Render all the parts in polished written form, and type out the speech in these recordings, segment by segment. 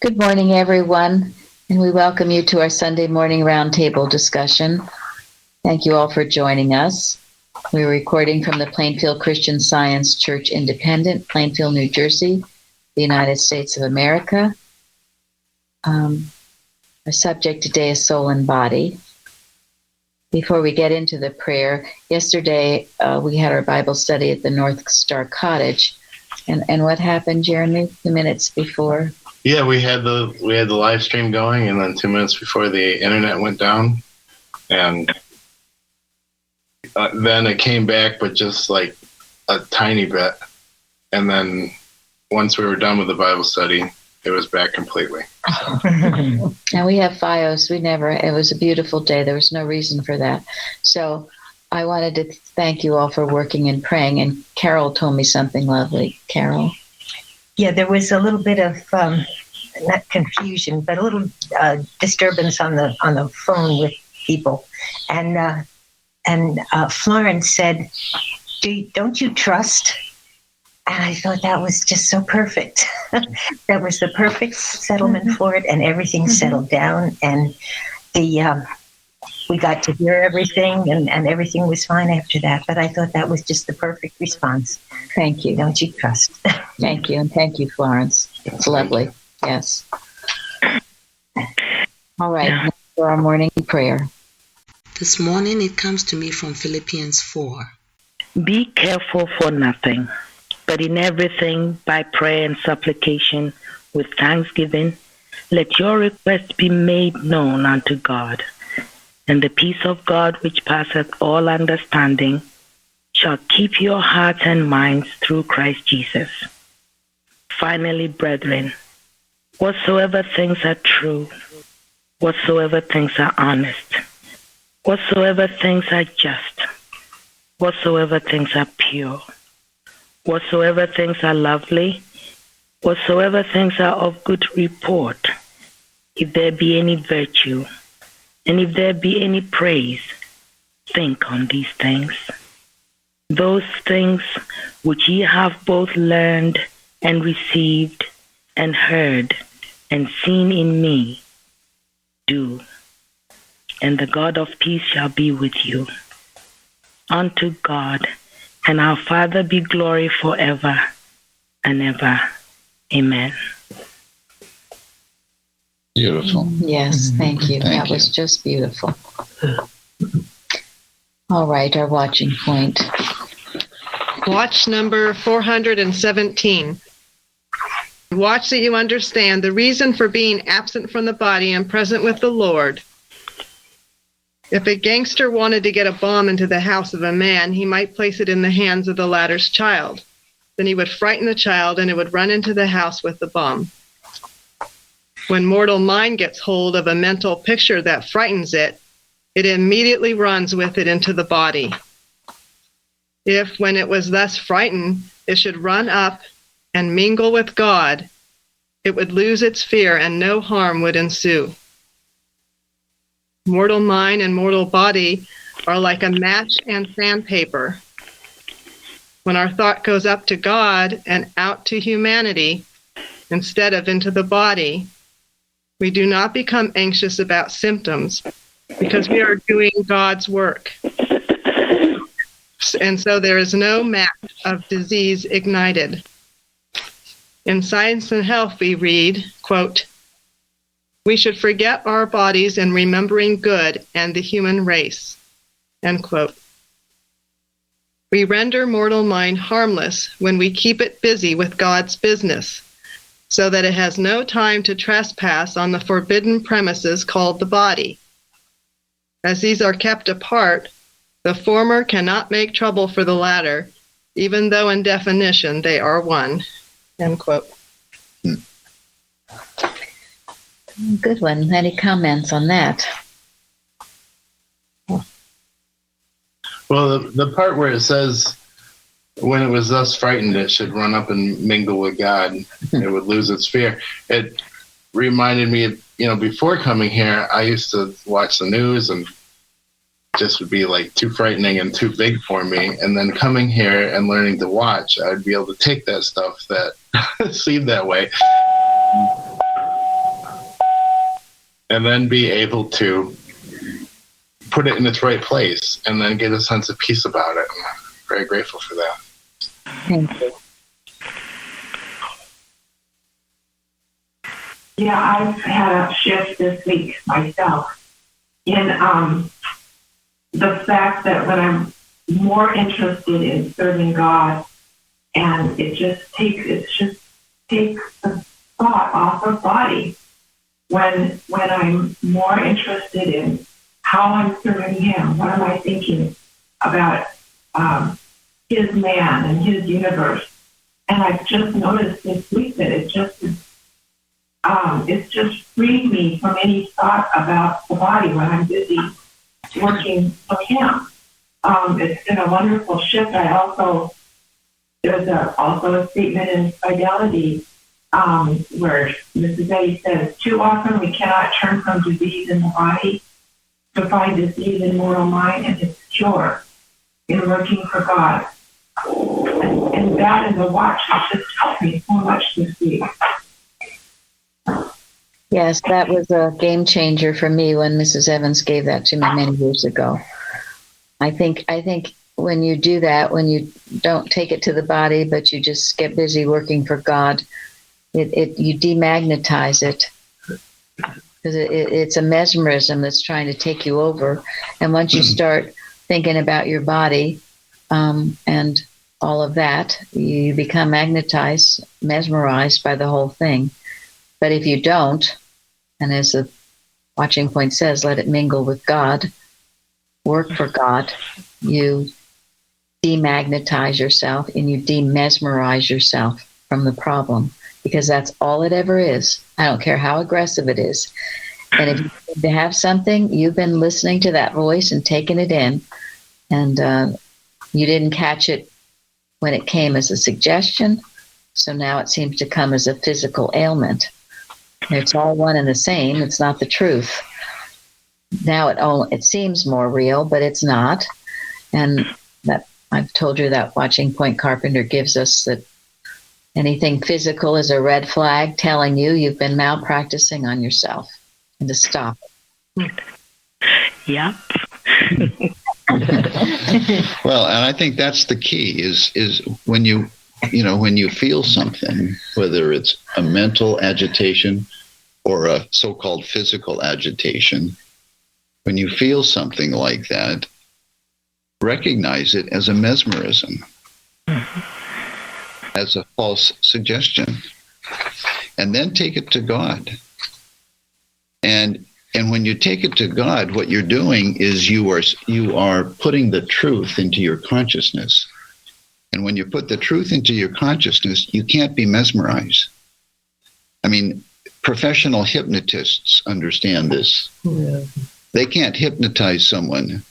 Good morning, everyone, and we welcome you to our Sunday morning roundtable discussion. Thank you all for joining us. We're recording from the Plainfield Christian Science Church Independent, Plainfield, New Jersey, the United States of America. Our subject today is soul and body. Before we get into the prayer, yesterday we had our Bible study at the North Star Cottage. And what happened, Jeremy, 2 minutes before? Yeah, we had the live stream going, and then 2 minutes before the internet went down, and then it came back, but just like a tiny bit. And then once we were done with the Bible study, it was back completely. And we have FiOS. It was a beautiful day. There was no reason for that. So I wanted to thank you all for working and praying. And Carol told me something lovely. Carol? Yeah, there was a little bit of not confusion, but a little disturbance on the phone with people, and Florence said, "Don't you trust?" And I thought that was just so perfect. That was the perfect settlement for it, and everything settled down, and we got to hear everything, and everything was fine after that. But I thought that was just the perfect response. Thank you. Don't you trust? Thank you, and thank you, Florence. It's lovely. Yes. All right, now for our morning prayer. This morning it comes to me from Philippians 4. Be careful for nothing, but in everything by prayer and supplication with thanksgiving, let your requests be made known unto God. And the peace of God, which passeth all understanding, shall keep your hearts and minds through Christ Jesus. Finally, brethren, whatsoever things are true, whatsoever things are honest, whatsoever things are just, whatsoever things are pure, whatsoever things are lovely, whatsoever things are of good report, if there be any virtue, and if there be any praise, think on these things. Those things which ye have both learned and received and heard and seen in me, do, and the God of peace shall be with you. Unto God and our Father be glory forever and ever. Amen. Beautiful. Yes, thank you. Thank That was just beautiful. All right, our watching point. Watch number 417. Watch that you understand the reason for being absent from the body and present with the Lord. If a gangster wanted to get a bomb into the house of a man, he might place it in the hands of the latter's child. Then he would frighten the child, and it would run into the house with the bomb. When mortal mind gets hold of a mental picture that frightens it, it immediately runs with it into the body. If, when it was thus frightened, it should run up and mingle with God, it would lose its fear and no harm would ensue. Mortal mind and mortal body are like a match and sandpaper. When our thought goes up to God and out to humanity, instead of into the body, we do not become anxious about symptoms because we are doing God's work. And so there is no match of disease ignited. In Science and Health, we read, quote, "We should forget our bodies in remembering good and the human race," end quote. We render mortal mind harmless when we keep it busy with God's business, so that it has no time to trespass on the forbidden premises called the body. As these are kept apart, the former cannot make trouble for the latter, even though in definition they are one. End quote. Good one. Any comments on that? Well, the part where it says, when it was thus frightened, it should run up and mingle with God, it would lose its fear. It reminded me of, before coming here, I used to watch the news and just would be like too frightening and too big for me. And then coming here and learning to watch, I'd be able to take that stuff that seemed that way and then be able to put it in its right place and then get a sense of peace about it. I'm very grateful for that. Thank you. Yeah, I've had a shift this week myself in the fact that when I'm more interested in serving God, and it just takes the thought off of body when I'm more interested in how I'm serving Him. What am I thinking about His man and His universe? And I've just noticed this week that it's just freed me from any thought about the body when I'm busy working for Him. It's been a wonderful shift. There's also a statement in Fidelity where Mrs. Betty says, too often we cannot turn from disease in the body to find disease in mortal mind and its cure in working for God. And that and the watch has just helped me so much this week. Yes, that was a game changer for me when Mrs. Evans gave that to me many years ago. I think when you do that, when you don't take it to the body, but you just get busy working for God, you demagnetize it, because it's a mesmerism that's trying to take you over. And once you start thinking about your body and all of that, you become magnetized, mesmerized by the whole thing. But if you don't, and as the watching point says, let it mingle with God, work for God, you demagnetize yourself and you demesmerize yourself from the problem, because that's all it ever is. I don't care how aggressive it is. And if you need to have something, you've been listening to that voice and taking it in, and you didn't catch it when it came as a suggestion, so now it seems to come as a physical ailment. It's all one and the same. It's not the truth. Now it seems more real, but it's not. And that I've told you that watching point Carpenter gives us, that anything physical is a red flag telling you you've been malpracticing on yourself, and to stop it. Yep. Well, and I think that's the key is when you feel something, whether it's a mental agitation or a so-called physical agitation, when you feel something like that, recognize it as a mesmerism, as a false suggestion, and then take it to God. And when you take it to God, what you're doing is you are putting the truth into your consciousness. And when you put the truth into your consciousness, you can't be mesmerized. I mean, professional hypnotists understand this. Yeah. They can't hypnotize someone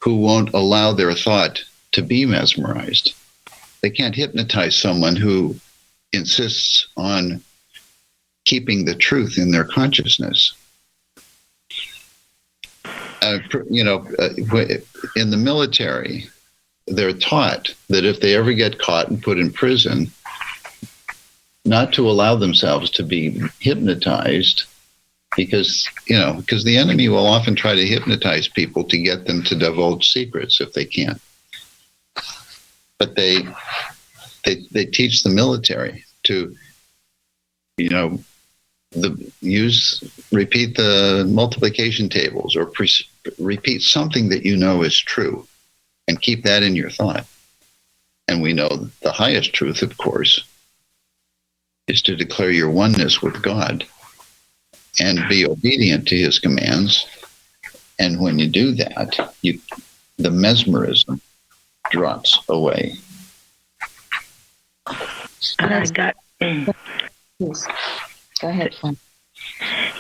who won't allow their thought to be mesmerized. They can't hypnotize someone who insists on keeping the truth in their consciousness. In the military, they're taught that if they ever get caught and put in prison, not to allow themselves to be hypnotized, because the enemy will often try to hypnotize people to get them to divulge secrets if they can. But they teach the military to, repeat the multiplication tables, or repeat something that you know is true, and keep that in your thought. And we know the highest truth, of course, is to declare your oneness with God and be obedient to His commands. And when you do that, the mesmerism drops away. I got. Please. Go ahead.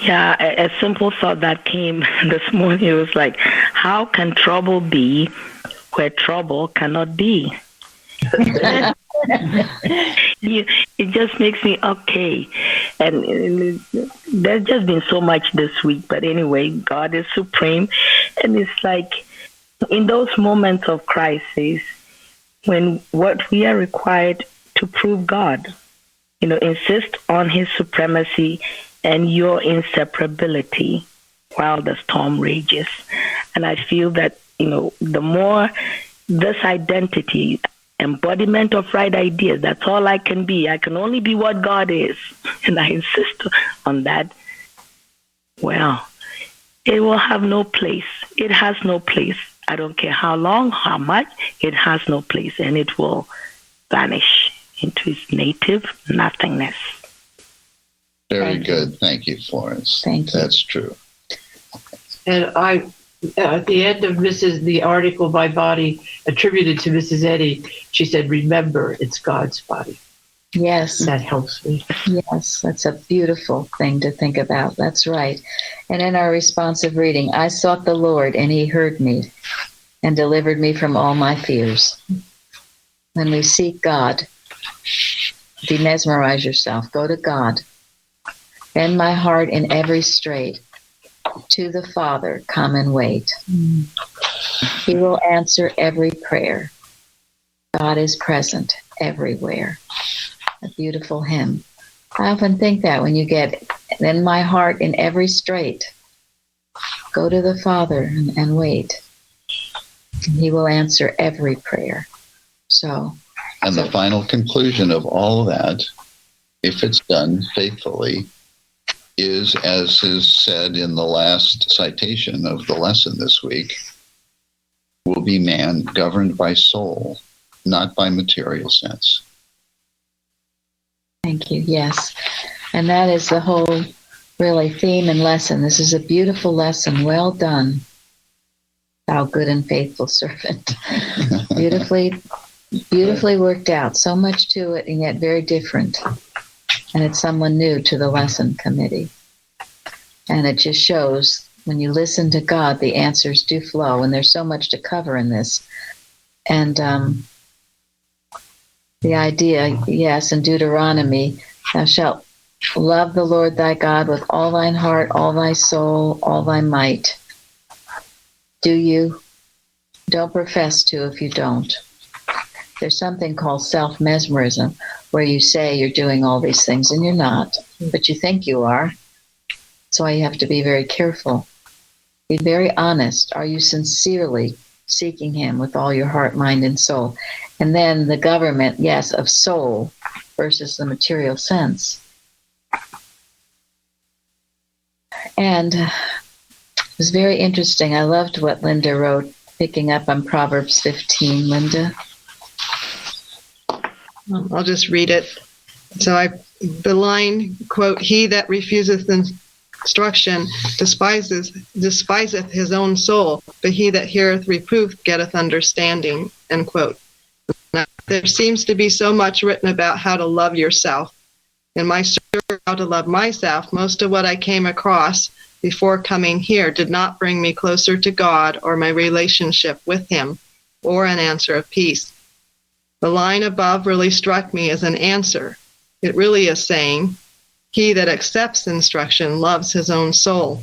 Yeah, a simple thought that came this morning. It was like, how can trouble be where trouble cannot be? It just makes me okay. And there's just been so much this week. But anyway, God is supreme. And it's like in those moments of crisis, when what we are required to prove God, insist on His supremacy and your inseparability while the storm rages. And I feel that, the more this identity, embodiment of right ideas, that's all I can be. I can only be what God is. And I insist on that. Well, it will have no place. It has no place. I don't care how long, how much, it has no place. And it will vanish into its native nothingness. Very good. Thank you, Florence. Thank you. That's true. And at the end of the article by Bonnie attributed to Mrs. Eddy, she said, remember, it's God's body. Yes. That helps me. Yes, that's a beautiful thing to think about. That's right. And in our responsive reading, I sought the Lord, and he heard me and delivered me from all my fears. When we seek God, demesmerize yourself. Go to God. Bend my heart in every strait. To the Father, come and wait. He will answer every prayer. God is present everywhere. A beautiful hymn. I often think that when you get, "Bend my heart in every strait, go to the Father and wait. And he will answer every prayer." And the final conclusion of all of that, if it's done faithfully, is, as is said in the last citation of the lesson this week, will be man governed by soul, not by material sense. Thank you. Yes. And that is the whole really theme and lesson. This is a beautiful lesson. Well done, thou good and faithful servant. Beautifully worked out. So much to it, and yet very different. And it's someone new to the lesson committee. And it just shows when you listen to God, the answers do flow. And there's so much to cover in this. And the idea, yes, in Deuteronomy, thou shalt love the Lord thy God with all thine heart, all thy soul, all thy might. Do you? Don't profess to if you don't. There's something called self-mesmerism, where you say you're doing all these things and you're not, but you think you are. That's why you have to be very careful. Be very honest. Are you sincerely seeking him with all your heart, mind, and soul? And then the government, yes, of soul versus the material sense. And it was very interesting. I loved what Linda wrote, picking up on Proverbs 15. Linda? I'll just read it. So the line, quote, "He that refuseth instruction despiseth his own soul, but he that heareth reproof getteth understanding," end quote. Now, there seems to be so much written about how to love yourself. In my search how to love myself, most of what I came across before coming here did not bring me closer to God or my relationship with him or an answer of peace. The line above really struck me as an answer. It really is saying, he that accepts instruction loves his own soul.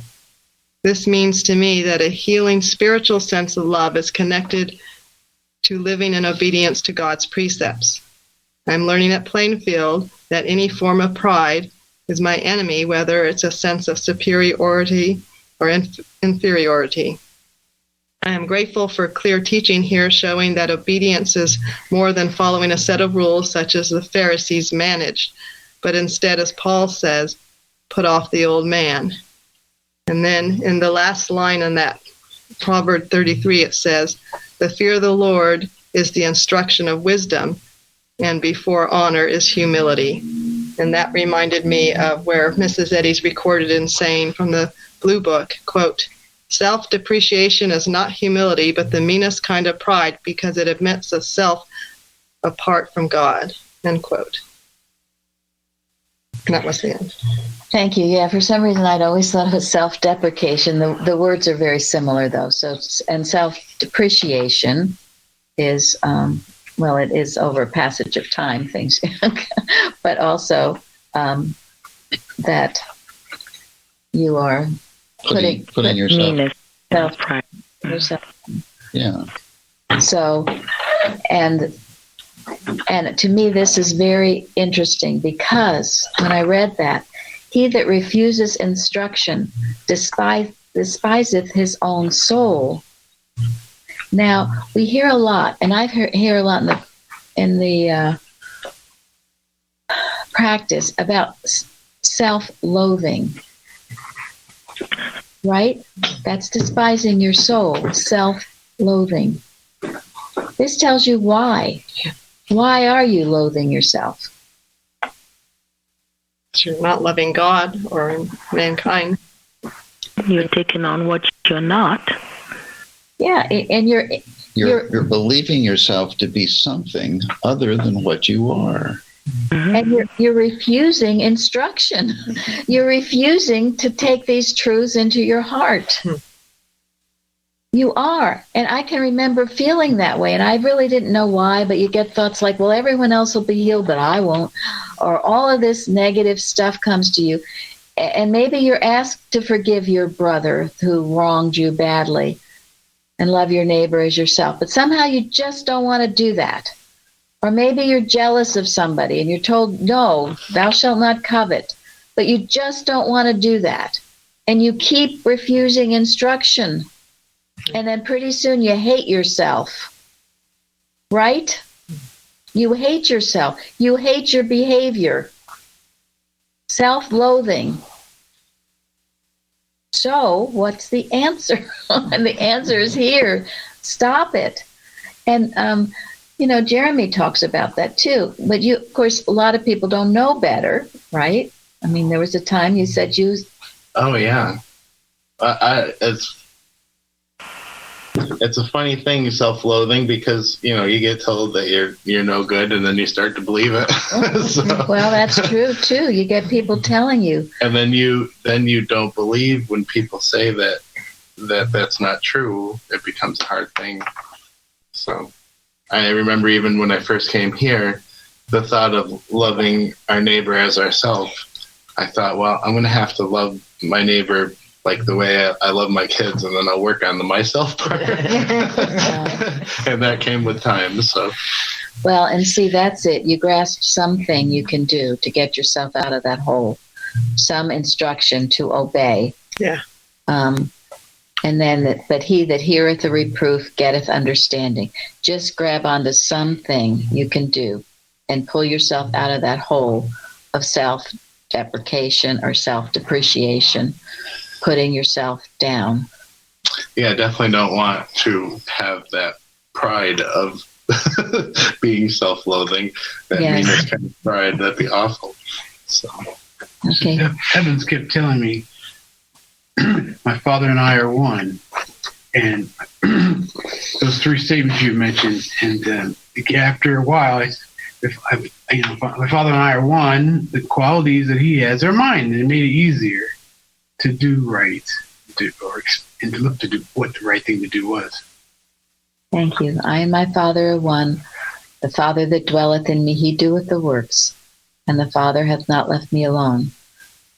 This means to me that a healing spiritual sense of love is connected to living in obedience to God's precepts. I'm learning at Plainfield that any form of pride is my enemy, whether it's a sense of superiority or inferiority. I am grateful for clear teaching here showing that obedience is more than following a set of rules such as the Pharisees managed, but instead, as Paul says, put off the old man. And then in the last line in that Proverb 33, it says, the fear of the Lord is the instruction of wisdom, and before honor is humility. And that reminded me of where Mrs. Eddy's recorded in saying from the Blue Book, quote, self-depreciation is not humility, but the meanest kind of pride because it admits of self apart from God, end quote. And that was the end. Thank you. Yeah, for some reason, I'd always thought of self-deprecation. The words are very similar, though. So, and self-depreciation is, it is over a passage of time, things, but also that you are putting yourself. Yeah. So, and to me, this is very interesting because when I read that, He that refuses instruction despiseth his own soul. Now, we hear a lot, and I hear a lot in the practice about self-loathing, right? That's despising your soul, self-loathing. This tells you why. Why are you loathing yourself? You're not loving God or mankind. You're taking on what you're not. Yeah, and You're believing yourself to be something other than what you are. Mm-hmm. And you're refusing instruction. You're refusing to take these truths into your heart. You are. And I can remember feeling that way. And I really didn't know why, but you get thoughts like, well, everyone else will be healed, but I won't. Or all of this negative stuff comes to you. And maybe you're asked to forgive your brother who wronged you badly and love your neighbor as yourself. But somehow you just don't want to do that. Or maybe you're jealous of somebody and you're told, no, thou shalt not covet. But you just don't want to do that. And you keep refusing instruction. And then pretty soon you hate yourself. Right? You hate yourself. You hate your behavior. Self-loathing. So what's the answer? And the answer is here. Stop it. And, Jeremy talks about that too. But of course, a lot of people don't know better, right? I mean, there was a time you said you... Oh, yeah. It's a funny thing, self-loathing, because you get told that you're no good, and then you start to believe it. So, well, that's true too. You get people telling you, and then you don't believe when people say that's not true. It becomes a hard thing. So, I remember even when I first came here, the thought of loving our neighbor as ourselves. I thought, well, I'm going to have to love my neighbor like the way I love my kids, and then I'll work on the myself part. And that came with time. So, well, and see, that's it. You grasp something you can do to get yourself out of that hole, some instruction to obey. Yeah. And then, but he that heareth the reproof getteth understanding. Just grab onto something you can do and pull yourself out of that hole of self-deprecation or self-depreciation, putting yourself down. Yeah, definitely don't want to have that pride of being self-loathing. That meanness kind of pride, that'd be awful. So, okay. Evans kept telling me, my father and I are one. And those three statements you mentioned, and after a while, my father and I are one, the qualities that he has are mine, and it made it easier to do right, and to look to do what the right thing to do was. Thank you. I and my Father are one. The Father that dwelleth in me, he doeth the works, and the Father hath not left me alone.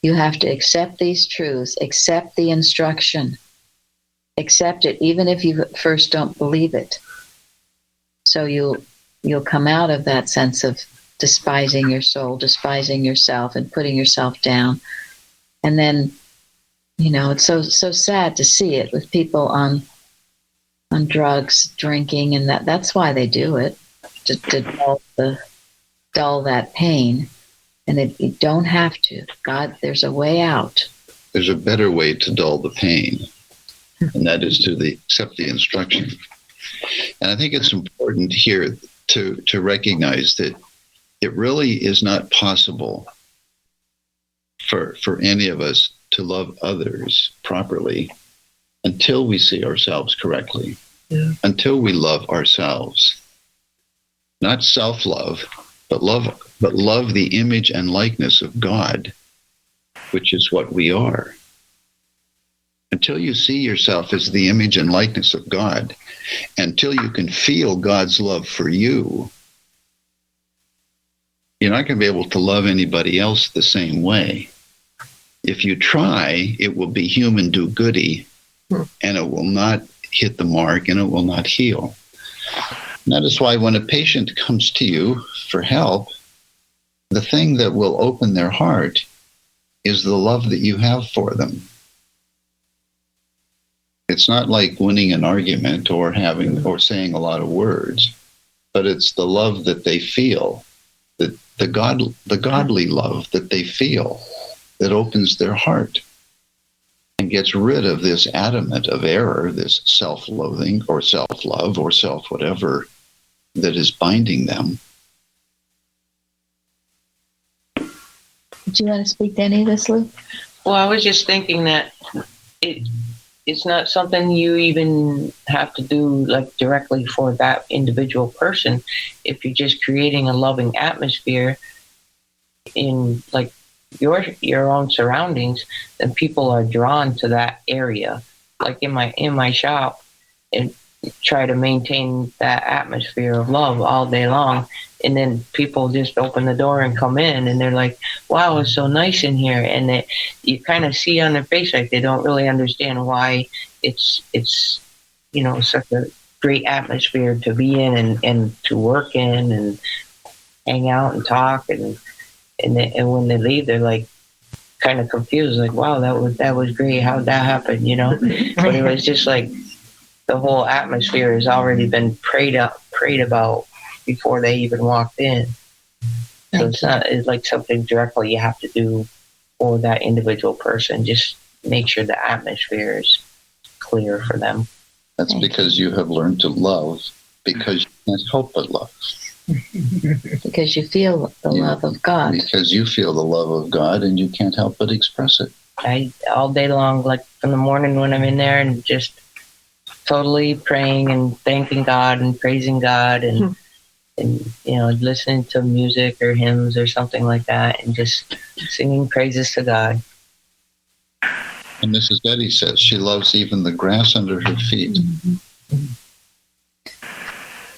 You have to accept these truths, accept the instruction, accept it, even if you first don't believe it. So you'll come out of that sense of despising your soul, despising yourself, and putting yourself down. And then, it's so sad to see it with people on drugs, drinking, and that's why they do it, to dull that pain. And you don't have to. God, there's a way out. There's a better way to dull the pain, and that is to accept the instruction. And I think it's important here to recognize that it really is not possible for any of us to love others properly until we see ourselves correctly, until we love ourselves. Not self-love, but love the image and likeness of God, which is what we are. Until you see yourself as the image and likeness of God, until you can feel God's love for you, you're not going to be able to love anybody else the same way. If you try, it will be human do-goody, and it will not hit the mark, and it will not heal. And that is why when a patient comes to you for help, the thing that will open their heart is the love that you have for them. It's not like winning an argument or saying a lot of words, but it's the love that they feel, that the godly love that they feel, that opens their heart and gets rid of this adamant of error, this self-loathing or self-love or self-whatever that is binding them. Do you want to speak to any of this, Lou? Well, I was just thinking that it's not something you even have to do like directly for that individual person. If you're just creating a loving atmosphere in like your own surroundings, then people are drawn to that area. Like in my shop, and try to maintain that atmosphere of love all day long. And then people just open the door and come in, and they're like, wow, it's so nice in here. And you kind of see on their face like they don't really understand why it's such a great atmosphere to be in and to work in and hang out and talk. And when they leave, they're like kind of confused, like, wow, that was great. How'd that happen? But it was just like the whole atmosphere has already been prayed about before they even walked in. So it's like something directly you have to do for that individual person. Just make sure the atmosphere is clear for them. That's because you have learned to love because you can't help but love. Because you feel the love of God. Because you feel the love of God and you can't help but express it. All day long, like from the morning when I'm in there and just totally praying and thanking God and praising God and listening to music or hymns or something like that and just singing praises to God. And Mrs. Eddy says she loves even the grass under her feet. Mm-hmm.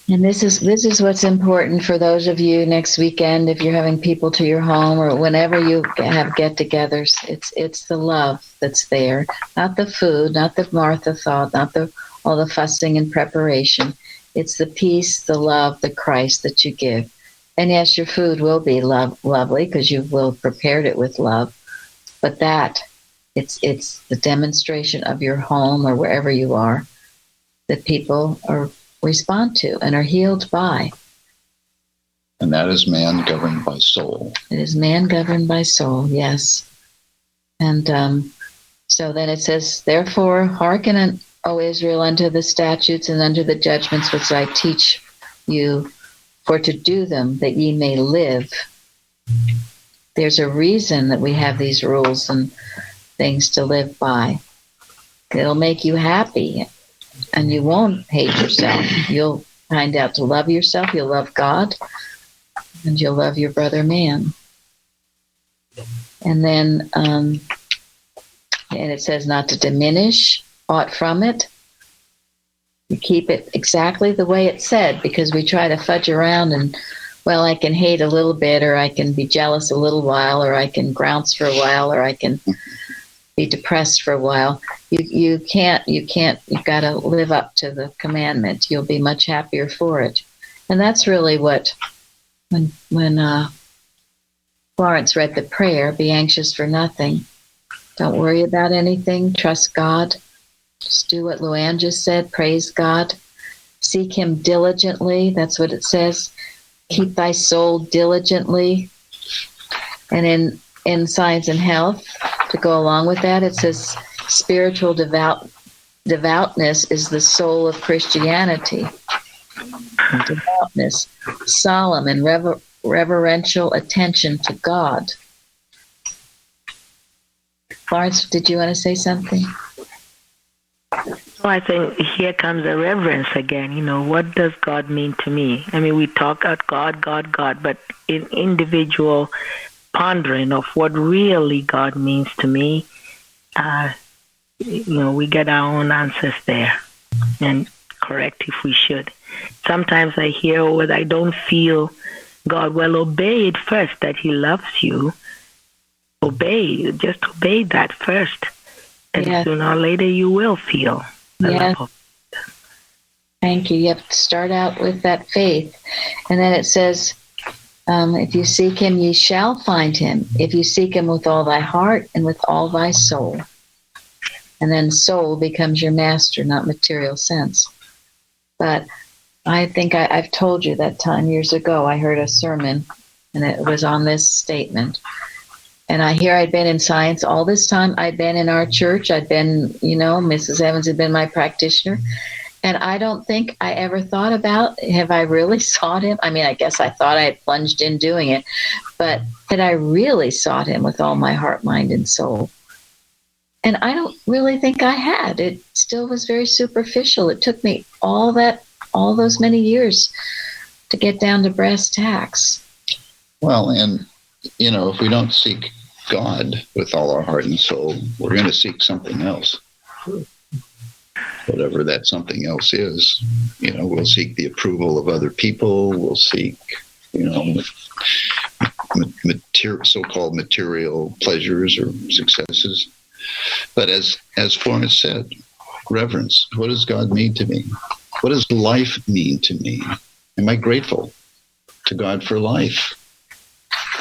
And this is what's important for those of you next weekend, if you're having people to your home or whenever you have get-togethers. It's the love that's there, not the food, not the Martha thought, not all the fussing and preparation. It's the peace, the love, the Christ that you give. And yes, your food will be lovely because you will have prepared it with love. But it's the demonstration of your home or wherever you are that people respond to and are healed by. And that is man governed by soul. It is man governed by soul, yes. And so then it says, therefore, hearken, O Israel, unto the statutes and unto the judgments which I teach you, for to do them, that ye may live. There's a reason that we have these rules and things to live by. It'll make you happy, and you won't hate yourself. You'll find out to love yourself, you'll love God, and you'll love your brother man. And then and it says not to diminish aught from it. You keep it exactly the way it said, because we try to fudge around and, well, I can hate a little bit, or I can be jealous a little while, or I can grounce for a while, or I can be depressed for a while. You can't, you've got to live up to the commandment. You'll be much happier for it. And that's really what, when Florence read the prayer, be anxious for nothing. Don't worry about anything. Trust God. Just do what Luann just said. Praise God. Seek him diligently. That's what it says. Keep thy soul diligently. And in Science and Health, to go along with that, it says spiritual devoutness is the soul of Christianity. Devoutness, solemn and reverential attention to God. Florence, did you want to say something? Well, I think here comes the reverence again. What does God mean to me? I mean, we talk about God, but in individual pondering of what really God means to me, we get our own answers there, and correct if we should. Sometimes I hear, well, I don't feel God. Well, obey it first, that he loves you. Just obey that first. And sooner or later you will feel the love of God. Thank you. You have to start out with that faith. And then it says, If you seek him, ye shall find him. If you seek him with all thy heart and with all thy soul. And then soul becomes your master, not material sense. But I think I've told you that time years ago, I heard a sermon and it was on this statement. And I'd been in science all this time. I'd been in our church. I'd been, Mrs. Evans had been my practitioner. And I don't think I ever thought about, have I really sought him? I mean, I guess I thought I had plunged in doing it, but had I really sought him with all my heart, mind, and soul? And I don't really think I had. It still was very superficial. It took me all those many years to get down to brass tacks. Well, and, if we don't seek God with all our heart and soul, we're going to seek something else. Whatever that something else is, we'll seek the approval of other people. We'll seek, so-called material pleasures or successes. But as Florence said, reverence. What does God mean to me? What does life mean to me? Am I grateful to God for life?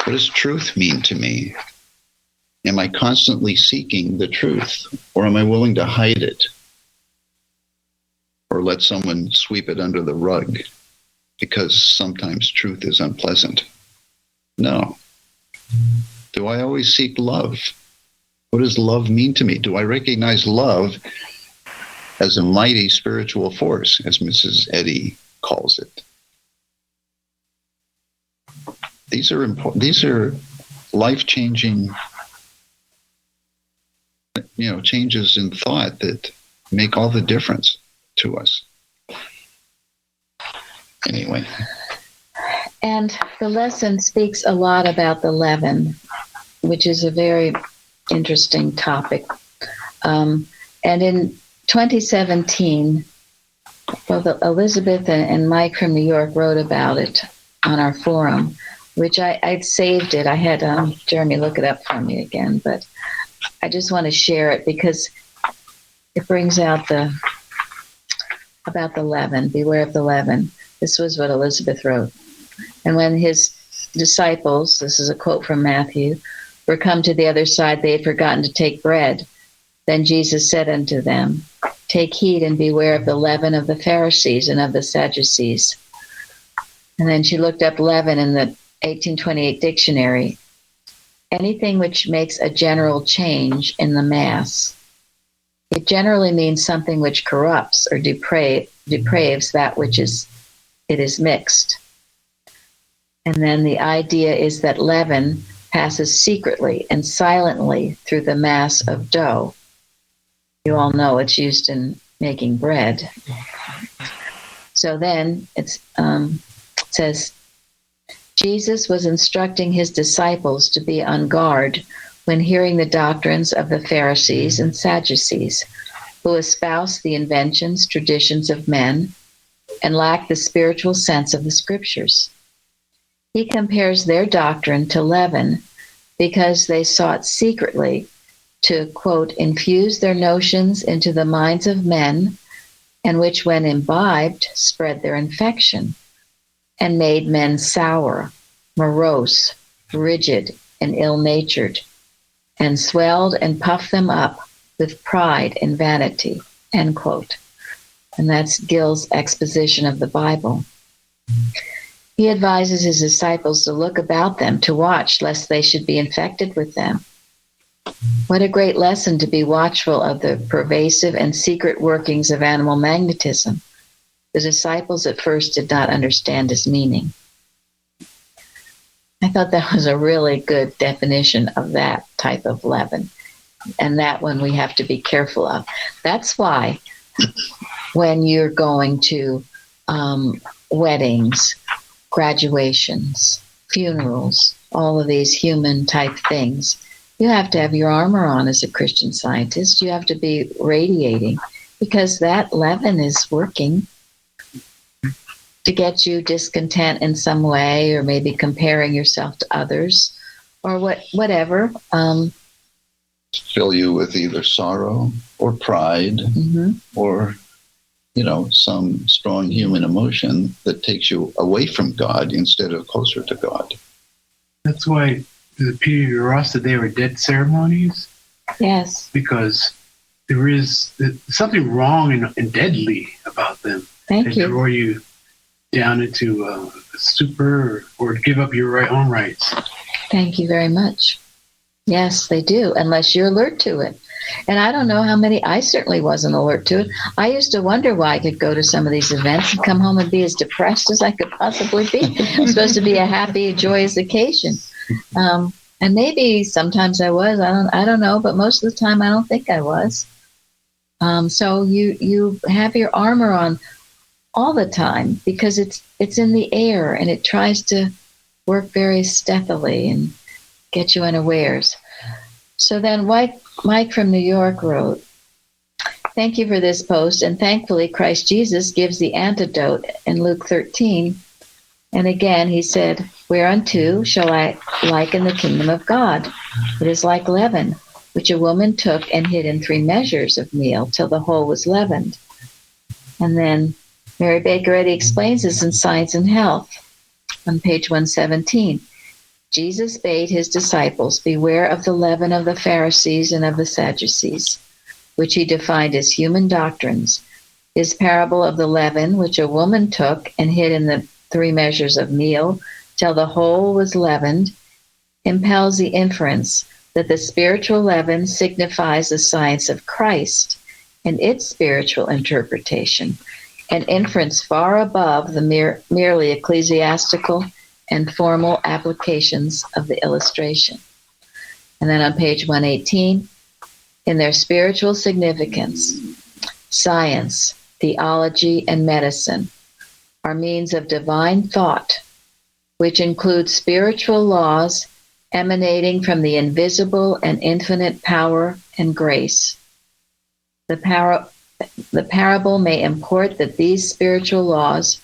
What does truth mean to me? Am I constantly seeking the truth, or am I willing to hide it? Or let someone sweep it under the rug because sometimes truth is unpleasant? No. Do I always seek love? What does love mean to me? Do I recognize love as a mighty spiritual force, as Mrs. Eddy calls it? These are important. These are life-changing, changes in thought that make all the difference to us. Anyway. And the lesson speaks a lot about the leaven, which is a very interesting topic. And in 2017, both Elizabeth and Mike from New York wrote about it on our forum, which I'd saved it. I had Jeremy look it up for me again, but I just want to share it because it brings out about the leaven. Beware of the leaven. This was what Elizabeth wrote. And when his disciples, this is a quote from Matthew, were come to the other side, they had forgotten to take bread. Then Jesus said unto them, take heed and beware of the leaven of the Pharisees and of the Sadducees. And then she looked up leaven in the 1828 dictionary. Anything which makes a general change in the mass. It generally means something which corrupts or depraves that which it is mixed. And then the idea is that leaven passes secretly and silently through the mass of dough. You all know it's used in making bread. So then it says, Jesus was instructing his disciples to be on guard when hearing the doctrines of the Pharisees and Sadducees, who espouse the inventions, traditions of men, and lack the spiritual sense of the scriptures. He compares their doctrine to leaven because they sought secretly to, quote, infuse their notions into the minds of men, and which, when imbibed, spread their infection, and made men sour, morose, rigid, and ill-natured, and swelled and puffed them up with pride and vanity, end quote. And that's Gill's exposition of the Bible. He advises his disciples to look about them, to watch, lest they should be infected with them. What a great lesson to be watchful of the pervasive and secret workings of animal magnetism. The disciples at first did not understand his meaning. I thought that was a really good definition of that type of leaven, and that one we have to be careful of. That's why when you're going to weddings, graduations, funerals, all of these human type things, you have to have your armor on as a Christian Scientist. You have to be radiating because that leaven is working to get you discontent in some way, or maybe comparing yourself to others, or whatever. Fill you with either sorrow or pride or some strong human emotion that takes you away from God instead of closer to God. That's why the Peter Ross said they were dead ceremonies. Yes. Because there is something wrong and deadly about them. Thank you. Draw you down into a stupor or give up your own rights. Thank you very much. Yes, they do, unless you're alert to it. And I don't know how many, I certainly wasn't alert to it. I used to wonder why I could go to some of these events and come home and be as depressed as I could possibly be. It's supposed to be a happy, joyous occasion. And maybe sometimes I was, I don't know, but most of the time I don't think I was. So you have your armor on all the time because it's in the air and it tries to work very stealthily and get you unawares. So then Mike from New York wrote, "Thank you for this post, and thankfully Christ Jesus gives the antidote in Luke 13. And again he said, 'Whereunto shall I liken the kingdom of God? It is like leaven, which a woman took and hid in 3 measures of meal till the whole was leavened.'" And then Mary Baker Eddy explains this in Science and Health on page 117. Jesus bade his disciples beware of the leaven of the Pharisees and of the Sadducees, which he defined as human doctrines. His parable of the leaven, which a woman took and hid in the 3 measures of meal till the whole was leavened, impels the inference that the spiritual leaven signifies the science of Christ and its spiritual interpretation, an inference far above the merely ecclesiastical and formal applications of the illustration. And then on page 118, in their spiritual significance, science, theology, and medicine are means of divine thought, which include spiritual laws emanating from the invisible and infinite power and grace. The parable may import that these spiritual laws,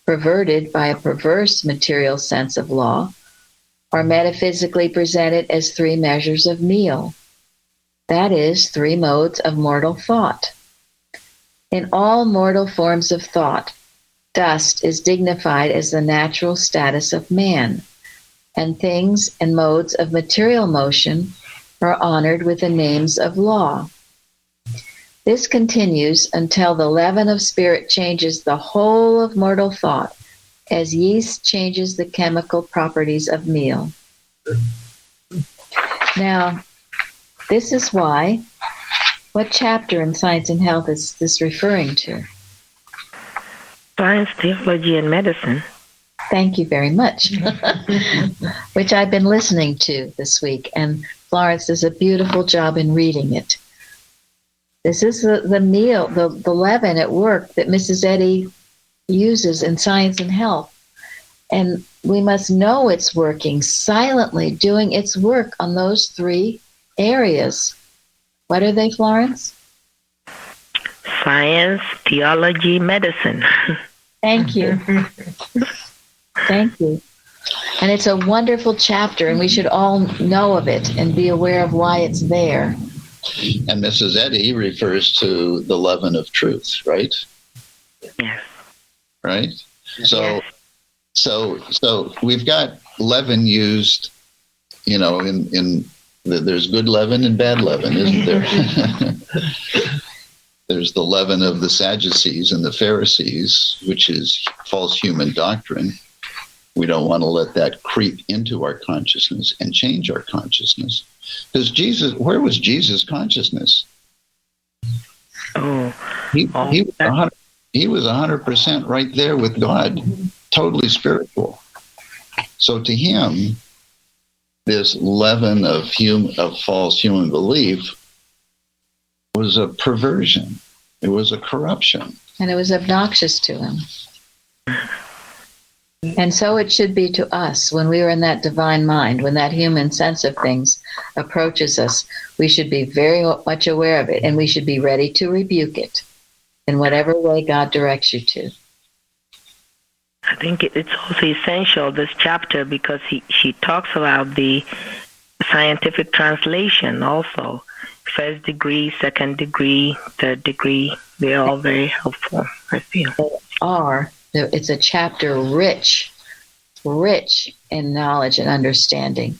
perverted by a perverse material sense of law, are metaphysically presented as 3 measures of meal, that is, 3 modes of mortal thought. In all mortal forms of thought, dust is dignified as the natural status of man, and things and modes of material motion are honored with the names of law. This continues until the leaven of spirit changes the whole of mortal thought, as yeast changes the chemical properties of meal. Now, this is why, what chapter in Science and Health is this referring to? Science, Theology, and Medicine. Thank you very much. Which I've been listening to this week, and Florence does a beautiful job in reading it. This is the meal, the leaven at work that Mrs. Eddy uses in Science and Health. And we must know it's working, silently doing its work on those 3 areas. What are they, Florence? Science, theology, medicine. Thank you. Thank you. And it's a wonderful chapter, and we should all know of it and be aware of why it's there. And Mrs. Eddy refers to the leaven of truth, right? Yes. Right? So we've got leaven used, there's good leaven and bad leaven, isn't there? There's the leaven of the Sadducees and the Pharisees, which is false human doctrine. We don't want to let that creep into our consciousness and change our consciousness. Because where was Jesus' consciousness? He was 100% right there with God, totally spiritual. So to him, this leaven of false human belief was a perversion. It was a corruption. And it was obnoxious to him. And so it should be to us when we are in that divine mind, when that human sense of things approaches us. We should be very much aware of it, and we should be ready to rebuke it in whatever way God directs you to. I think it's also essential, this chapter, because she talks about the scientific translation also. first degree, second degree, third degree. They're all very helpful, I feel. It's a chapter rich in knowledge and understanding.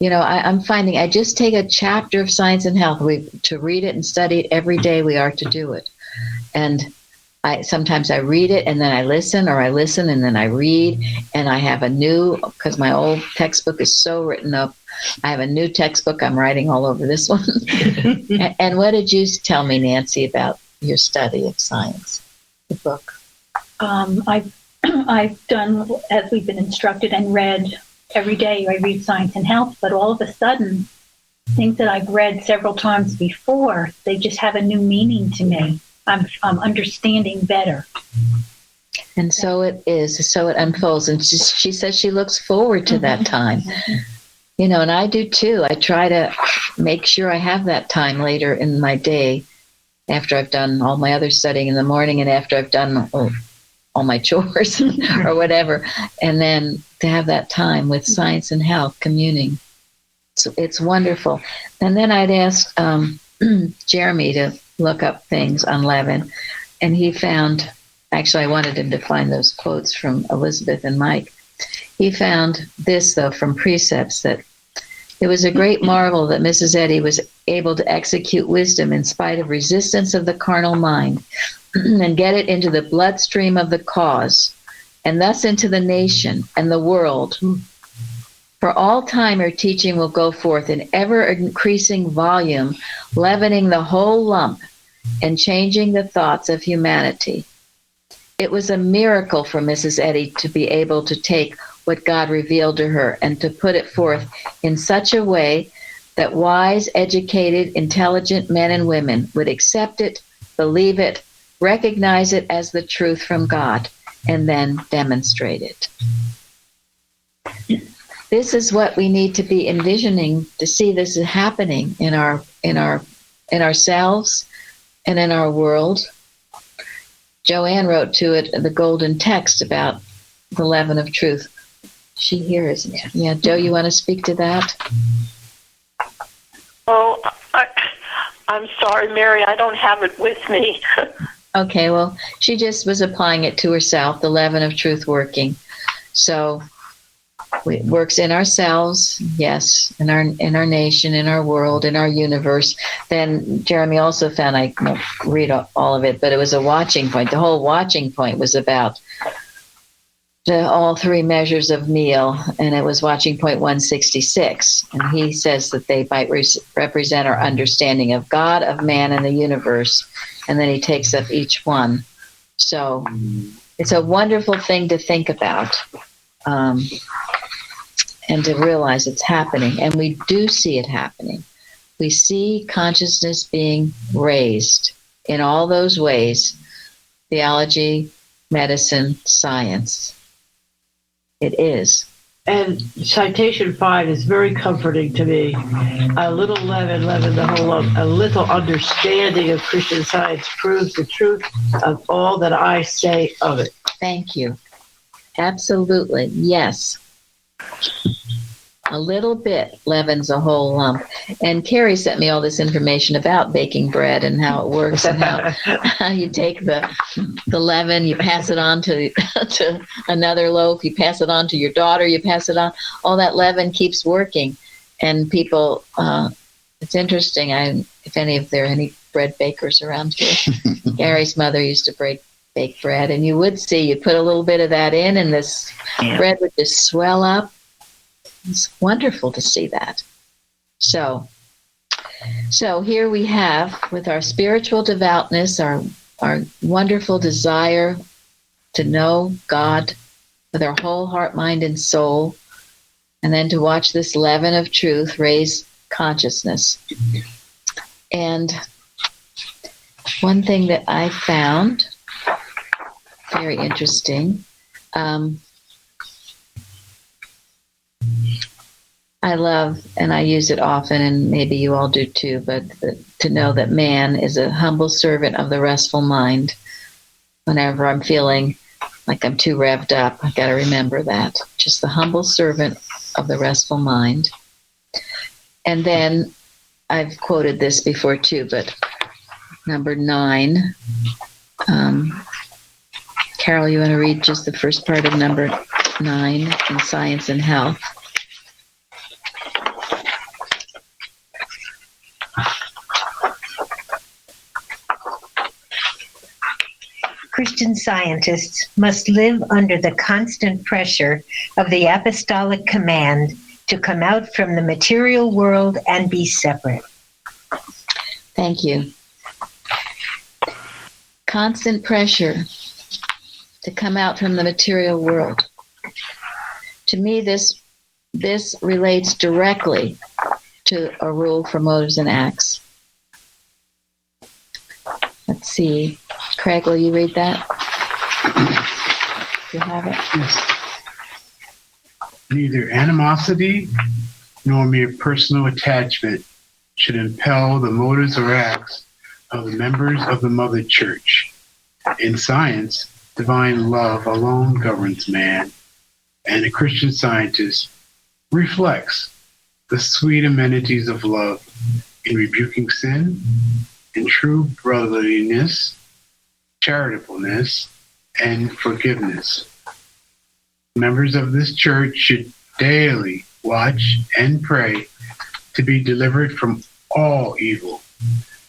I'm finding I just take a chapter of Science and Health. To read it and study it every day, we are to do it. And sometimes I read it and then I listen, or I listen and then I read, and I have a new, because my old textbook is so written up, I have a new textbook I'm writing all over this one. And what did you tell me, Nancy, about your study of science, the book? I've done as we've been instructed and read every day. I read Science and Health, but all of a sudden, things that I've read several times before, they just have a new meaning to me. I'm understanding better. And so it is. So it unfolds. And she says she looks forward to that time. And I do too. I try to make sure I have that time later in my day, after I've done all my other studying in the morning and after I've done all my chores or whatever, and then to have that time with Science and Health communing. So it's wonderful. And then I'd asked Jeremy to look up things on leaven, and he found, actually I wanted him to find those quotes from Elizabeth and Mike. He found this, though, from Precepts, that it was a great marvel that Mrs. Eddy was able to execute wisdom in spite of resistance of the carnal mind and get it into the bloodstream of the cause, and thus into the nation and the world. For all time her teaching will go forth in ever-increasing volume, leavening the whole lump and changing the thoughts of humanity. It was a miracle for Mrs. Eddy to be able to take what God revealed to her and to put it forth in such a way that wise, educated, intelligent men and women would accept it, believe it, recognize it as the truth from God, and then demonstrate it. This is what we need to be envisioning, to see this is happening in ourselves and in our world. Joanne wrote to it the golden text about the leaven of truth. She here, isn't she? Yeah, Joe, you want to speak to that? Oh, I'm sorry, Mary, I don't have it with me. Okay, well, she just was applying it to herself, the leaven of truth working. So it works in ourselves, yes, in our nation, in our world, in our universe. Then Jeremy also found, I won't read all of it, but it was a watching point. The whole watching point was about all three measures of meal, and it was watching point 166. And he says that they might represent our understanding of God, of man, and the universe. And then he takes up each one. So it's a wonderful thing to think about. And to realize it's happening. And we do see it happening. We see consciousness being raised in all those ways: theology, medicine, science. It is. And citation 5 is very comforting to me. A little leaven, the whole lump. A little understanding of Christian Science proves the truth of all that I say of it. Thank you. Absolutely. Yes. A little bit leavens a whole lump. And Carrie sent me all this information about baking bread and how it works, and how you take the leaven, you pass it on to another loaf, you pass it on to your daughter, you pass it on. All that leaven keeps working. And people, it's interesting. If there are any bread bakers around here, Gary's mother used to bake bread, and you would see, you put a little bit of that in, and this bread would just swell up. It's wonderful to see that. So here we have, with our spiritual devoutness, our wonderful desire to know God with our whole heart, mind, and soul, and then to watch this leaven of truth raise consciousness. And one thing that I found very interesting, I love, and I use it often, and maybe you all do too, but to know that man is a humble servant of the restful mind. Whenever I'm feeling like I'm too revved up, I've got to remember that. Just the humble servant of the restful mind. And then I've quoted this before too, but number 9. Carol, you want to read just the first part of number 9 in Science and Health? Christian scientists must live under the constant pressure of the apostolic command to come out from the material world and be separate. Thank you. Constant pressure to come out from the material world. To me, this relates directly to a rule for motives and acts. Let's see. Craig, will you read that? Do you have it? Yes. Neither animosity nor mere personal attachment should impel the motives or acts of the members of the Mother Church. In science, divine love alone governs man, and a Christian scientist reflects the sweet amenities of love in rebuking sin, in true brotherliness, charitableness, and forgiveness. Members of this church should daily watch and pray to be delivered from all evil,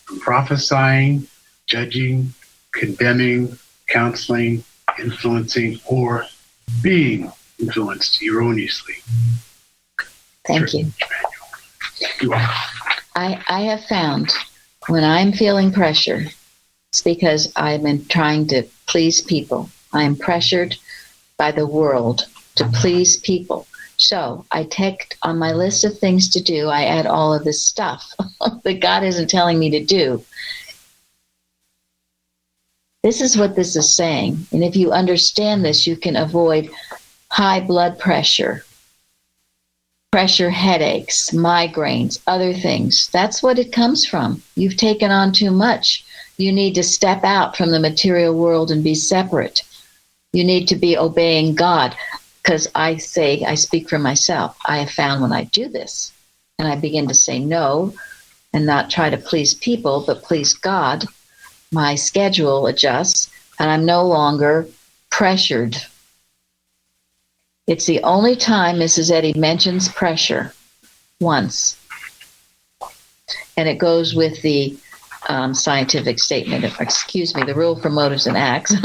from prophesying, judging, condemning, counseling, influencing, or being influenced erroneously. Thank you. You are. I have found when I'm feeling pressure, it's because I'm trying to please people. I'm pressured by the world to please people. So I take on my list of things to do, I add all of this stuff that God isn't telling me to do. This is what this is saying. And if you understand this, you can avoid high blood pressure, headaches, migraines, other things. That's what it comes from. You've taken on too much. You need to step out from the material world and be separate. You need to be obeying God. Because I speak for myself. I have found when I do this and I begin to say no and not try to please people, but please God, my schedule adjusts and I'm no longer pressured. It's the only time Mrs. Eddy mentions pressure, once. And it goes with the scientific statement, the rule for motives and acts,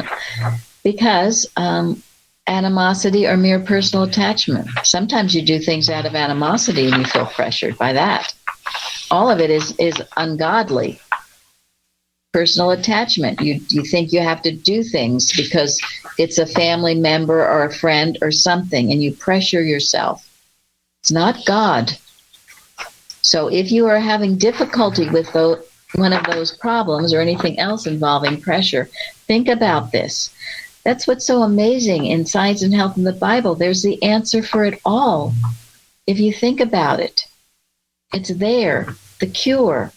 because animosity or mere personal attachment. Sometimes you do things out of animosity and you feel pressured by that. All of it is ungodly. Personal attachment. You think you have to do things because it's a family member or a friend or something, and you pressure yourself. It's not God. So if you are having difficulty with one of those problems or anything else involving pressure, think about this. That's what's so amazing in Science and Health in the Bible. There's the answer for it all. If you think about it, it's there. The cure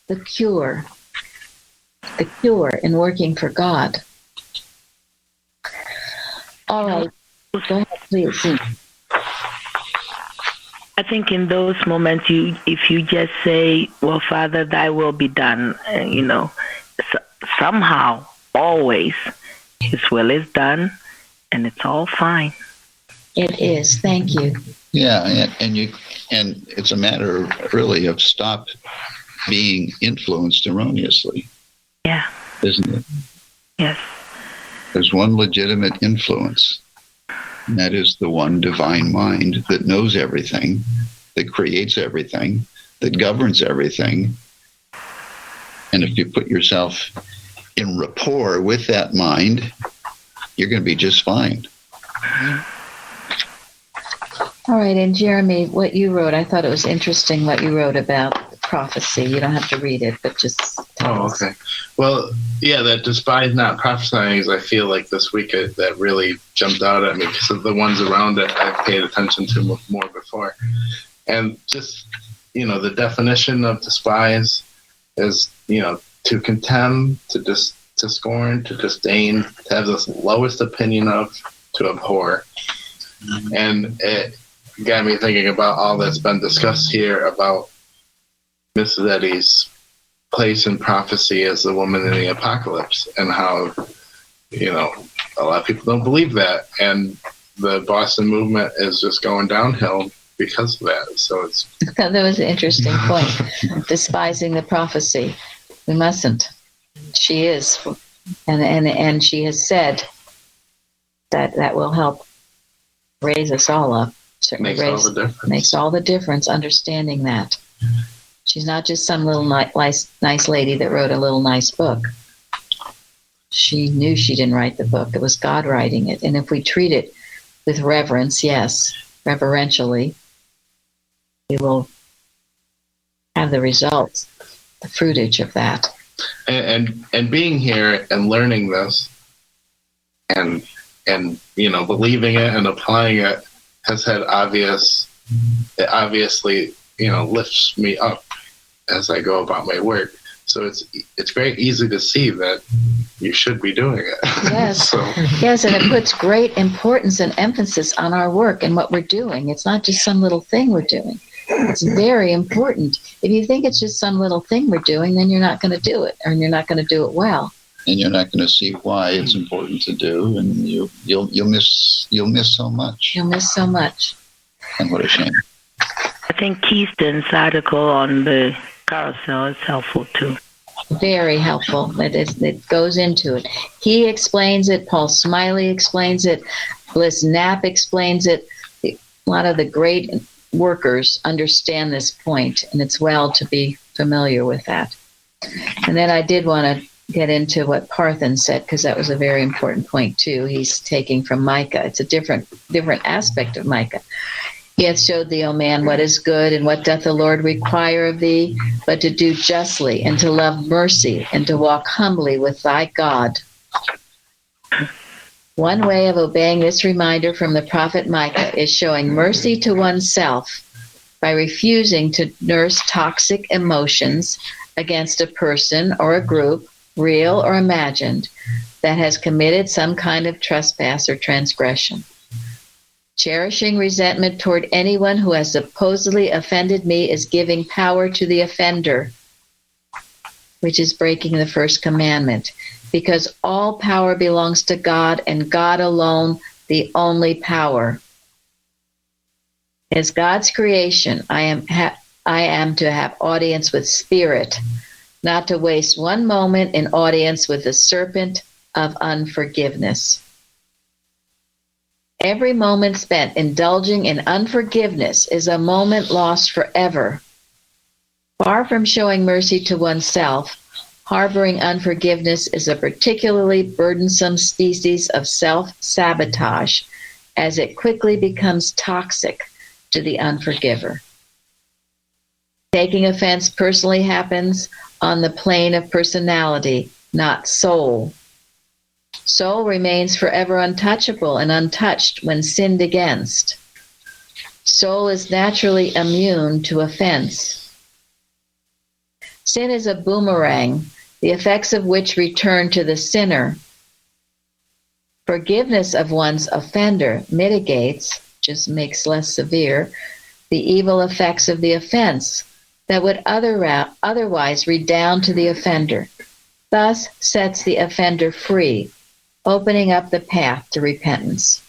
in working for God. All right. Go ahead, please. I think in those moments, if you just say, well, Father, thy will be done, somehow, always, his will is done, and it's all fine. It is. Thank you. Yeah, and it's a matter really of stop being influenced erroneously. Yeah. Isn't it? Yes. There's one legitimate influence, and that is the one divine mind that knows everything, that creates everything, that governs everything. And if you put yourself in rapport with that mind, you're going to be just fine. All right, and Jeremy, what you wrote, I thought it was interesting what you wrote about prophecy. You don't have to read it, but just tell us. Okay. Well, yeah, that despise not prophesying is, I feel like this week that really jumped out at me because of the ones around it I've paid attention to more before. And just, the definition of despise is, to contemn, to scorn, to disdain, to have the lowest opinion of, to abhor. And got me thinking about all that's been discussed here about Mrs. Eddy's place in prophecy as the woman in the apocalypse, and how, you know, a lot of people don't believe that, and the Boston movement is just going downhill because of that. So it's that was an interesting point. Despising the prophecy, we mustn't. She is, and she has said that will help raise us all up. Certainly makes all the difference. Understanding that she's not just some little nice lady that wrote a little nice book. She knew she didn't write the book. It was God writing it. And if we treat it with reverence, yes, reverentially, we will have the results, the fruitage of that. And being here and learning this, and you know, believing it and applying it has had it obviously, you know, lifts me up as I go about my work. So it's very easy to see that you should be doing it. Yes. So. Yes, and it puts great importance and emphasis on our work and what we're doing. It's not just some little thing we're doing. It's very important. If you think it's just some little thing we're doing, then you're not going to do it, or you're not going to do it well. And you're not going to see why it's important to do, and you'll miss so much. You'll miss so much. And what a shame. I think Keyston's article on the carousel is helpful too. Very helpful. It goes into it. He explains it. Paul Smiley explains it. Bliss Knapp explains it. A lot of the great workers understand this point, and it's well to be familiar with that. And then I did want to get into what Parthen said, because that was a very important point too. He's taking from Micah. It's a different aspect of Micah. He hath showed thee, O man, what is good, and what doth the Lord require of thee, but to do justly, and to love mercy, and to walk humbly with thy God. One way of obeying this reminder from the prophet Micah is showing mercy to oneself by refusing to nurse toxic emotions against a person or a group, real or imagined, that has committed some kind of trespass or transgression. Cherishing resentment toward anyone who has supposedly offended me is giving power to the offender, which is breaking the first commandment, because all power belongs to God, and God alone, the only power. As God's creation, I am to have audience with spirit, not to waste one moment in audience with the serpent of unforgiveness. Every moment spent indulging in unforgiveness is a moment lost forever. Far from showing mercy to oneself, harboring unforgiveness is a particularly burdensome species of self-sabotage, as it quickly becomes toxic to the unforgiver. Taking offense personally happens on the plane of personality, not soul. Soul remains forever untouchable and untouched when sinned against. Soul is naturally immune to offense. Sin is a boomerang, the effects of which return to the sinner. Forgiveness of one's offender mitigates, just makes less severe, the evil effects of the offense that would otherwise redound to the offender, thus sets the offender free, opening up the path to repentance.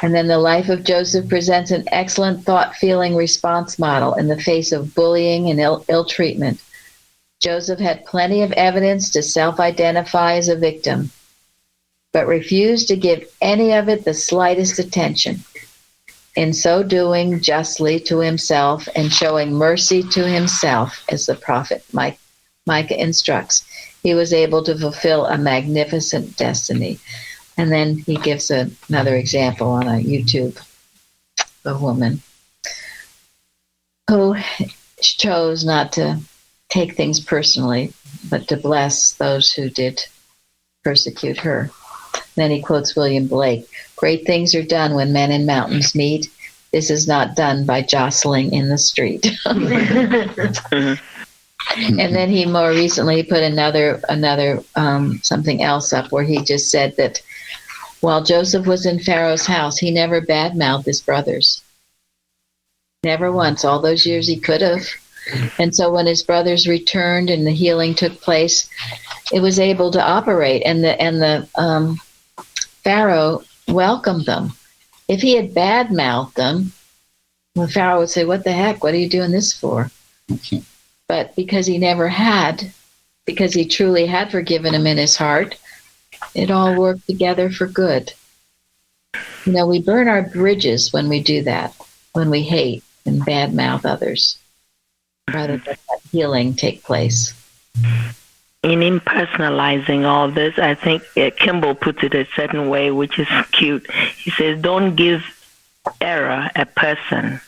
And then the life of Joseph presents an excellent thought-feeling response model in the face of bullying and ill treatment. Joseph had plenty of evidence to self-identify as a victim, but refused to give any of it the slightest attention. In so doing justly to himself and showing mercy to himself, as the prophet Micah instructs, he was able to fulfill a magnificent destiny. And then he gives another example on a YouTube, a woman who chose not to take things personally, but to bless those who did persecute her. Then he quotes William Blake, "Great things are done when men in mountains meet. This is not done by jostling in the street." And then he more recently put another something else up where he just said that while Joseph was in Pharaoh's house, he never badmouthed his brothers. Never once. All those years he could have. And so when his brothers returned and the healing took place, it was able to operate. And the Pharaoh welcomed them. If he had bad-mouthed them, the Pharaoh would say, "What the heck? What are you doing this for?" But because he never had, because he truly had forgiven him in his heart, it all worked together for good. You know, we burn our bridges when we do that, when we hate and bad-mouth others, rather than let healing take place. In impersonalizing all this, I think Kimball puts it a certain way, which is cute. He says, don't give error a person.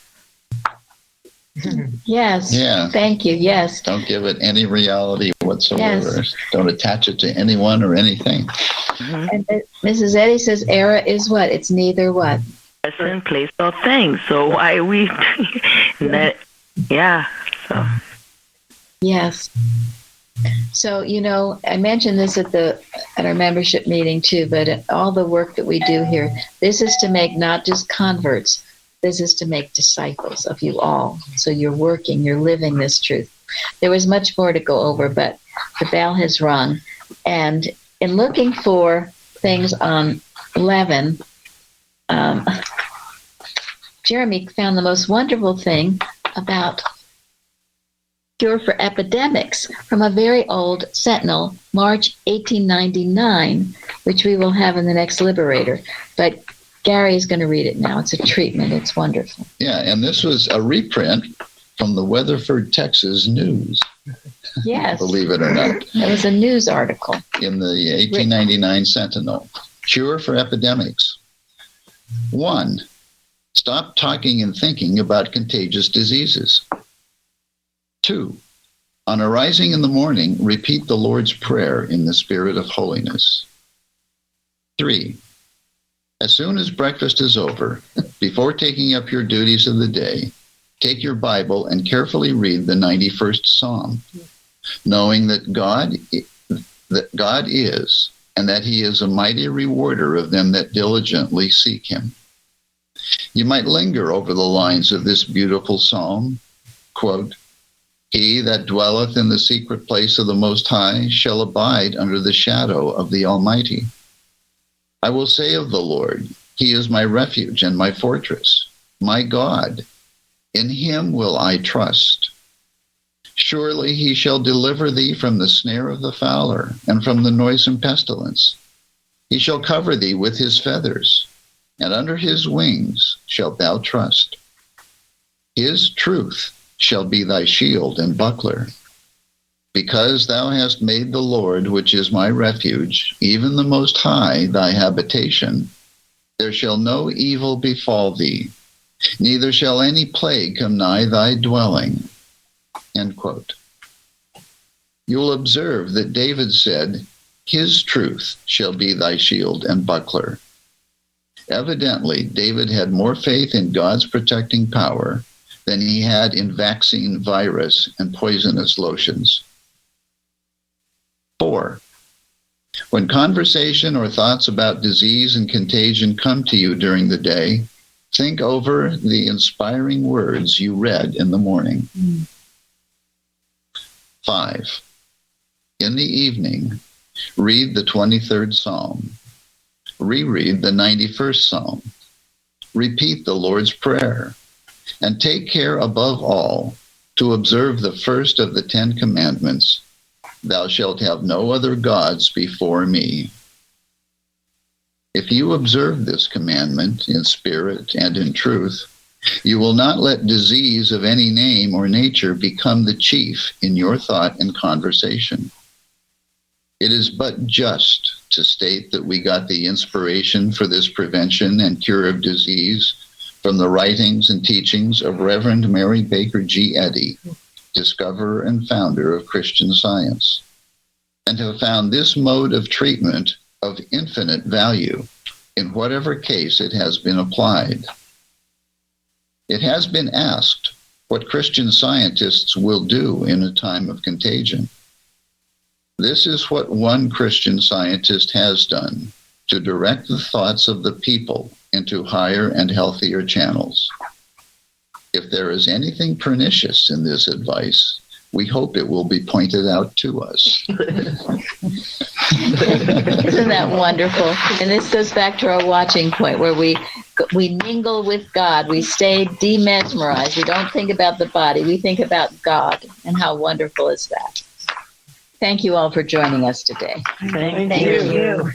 Yes. Yeah. Thank you. Yes. Don't give it any reality whatsoever. Yes. Don't attach it to anyone or anything. Mm-hmm. And Mrs. Eddy says error is what? It's neither what? Person, place, or thing. So why are we... yeah. So. Yes. So, you know, I mentioned this at our membership meeting too, but all the work that we do here, this is to make not just converts, this is to make disciples of you all. So you're working, you're living this truth. There was much more to go over, but the bell has rung. And in looking for things on leaven, Jeremy found the most wonderful thing about cure for epidemics from a very old Sentinel, March 1899, which we will have in the next Liberator. But Gary is going to read it now. It's a treatment. It's wonderful. Yeah, and this was a reprint from the Weatherford, Texas News. Yes. Believe it or not. It was a news article. In the 1899 Sentinel. Cure for epidemics. 1. Stop talking and thinking about contagious diseases. 2. On arising in the morning, repeat the Lord's Prayer in the spirit of holiness. 3. As soon as breakfast is over, before taking up your duties of the day, take your Bible and carefully read the 91st Psalm, knowing that God is, and that he is a mighty rewarder of them that diligently seek him. You might linger over the lines of this beautiful psalm, quote, "He that dwelleth in the secret place of the Most High shall abide under the shadow of the Almighty. I will say of the Lord, he is my refuge and my fortress, my God. In him will I trust. Surely he shall deliver thee from the snare of the fowler and from the noisome pestilence. He shall cover thee with his feathers, and under his wings shalt thou trust. His truth shall be thy shield and buckler. Because thou hast made the Lord, which is my refuge, even the Most High, thy habitation, there shall no evil befall thee, neither shall any plague come nigh thy dwelling." End quote. You'll observe that David said, "His truth shall be thy shield and buckler." Evidently, David had more faith in God's protecting power than he had in vaccine virus and poisonous lotions. 4. When conversation or thoughts about disease and contagion come to you during the day, think over the inspiring words you read in the morning. 5. In the evening, read the 23rd Psalm. Reread the 91st Psalm. Repeat the Lord's Prayer. And take care above all to observe the first of the 10 commandments. Thou shalt have no other gods before me. If you observe this commandment in spirit and in truth, you will not let disease of any name or nature become the chief in your thought and conversation. It is but just to state that we got the inspiration for this prevention and cure of disease from the writings and teachings of Reverend Mary Baker G. Eddy, discoverer and founder of Christian Science, and have found this mode of treatment of infinite value in whatever case it has been applied. It has been asked what Christian Scientists will do in a time of contagion. This is what one Christian Scientist has done to direct the thoughts of the people into higher and healthier channels. if there is anything pernicious in this advice, we hope it will be pointed out to us. Isn't that wonderful? And this goes back to our watching point where we mingle with God. We stay demesmerized. We don't think about the body. We think about God. And how wonderful is that? Thank you all for joining us today. Thank you.